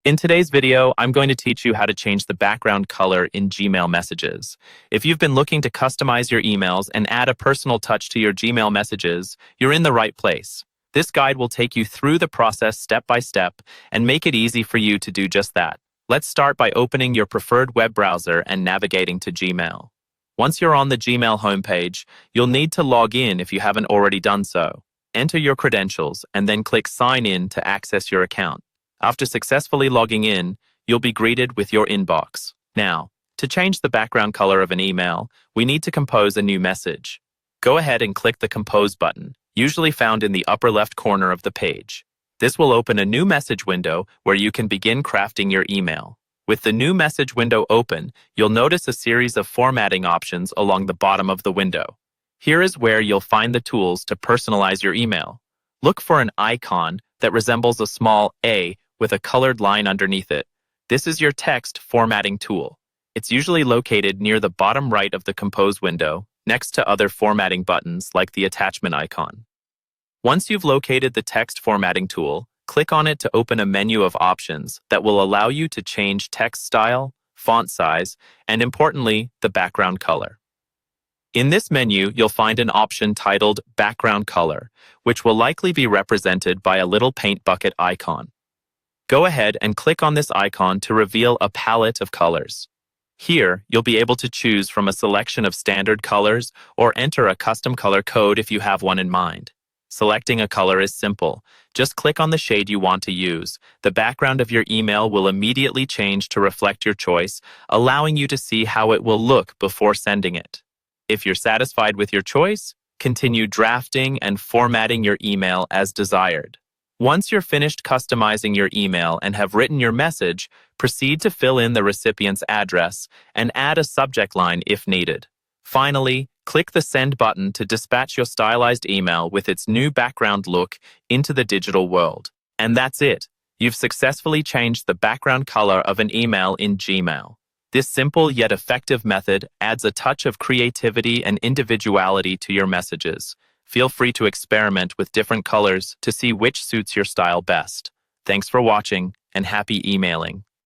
In today's video, I'm going to teach you how to change the background color in Gmail messages. If you've been looking to customize your emails and add a personal touch to your Gmail messages, you're in the right place. This guide will take you through the process step by step and make it easy for you to do just that. Let's start by opening your preferred web browser and navigating to Gmail. Once you're on the Gmail homepage, you'll need to log in if you haven't already done so. Enter your credentials and then click Sign In to access your account. After successfully logging in, you'll be greeted with your inbox. Now, to change the background color of an email, we need to compose a new message. Go ahead and click the Compose button, usually found in the upper left corner of the page. This will open a new message window where you can begin crafting your email. With the new message window open, you'll notice a series of formatting options along the bottom of the window. Here is where you'll find the tools to personalize your email. Look for an icon that resembles a small A with a colored line underneath it. This is your text formatting tool. It's usually located near the bottom right of the Compose window, next to other formatting buttons like the attachment icon. Once you've located the text formatting tool, click on it to open a menu of options that will allow you to change text style, font size, and importantly, the background color. In this menu, you'll find an option titled Background Color, which will likely be represented by a little paint bucket icon. Go ahead and click on this icon to reveal a palette of colors. Here, you'll be able to choose from a selection of standard colors or enter a custom color code if you have one in mind. Selecting a color is simple. Just click on the shade you want to use. The background of your email will immediately change to reflect your choice, allowing you to see how it will look before sending it. If you're satisfied with your choice, continue drafting and formatting your email as desired. Once you're finished customizing your email and have written your message, proceed to fill in the recipient's address and add a subject line if needed. Finally, click the Send button to dispatch your stylized email with its new background look into the digital world. And that's it. You've successfully changed the background color of an email in Gmail. This simple yet effective method adds a touch of creativity and individuality to your messages. Feel free to experiment with different colors to see which suits your style best. Thanks for watching, and happy emailing.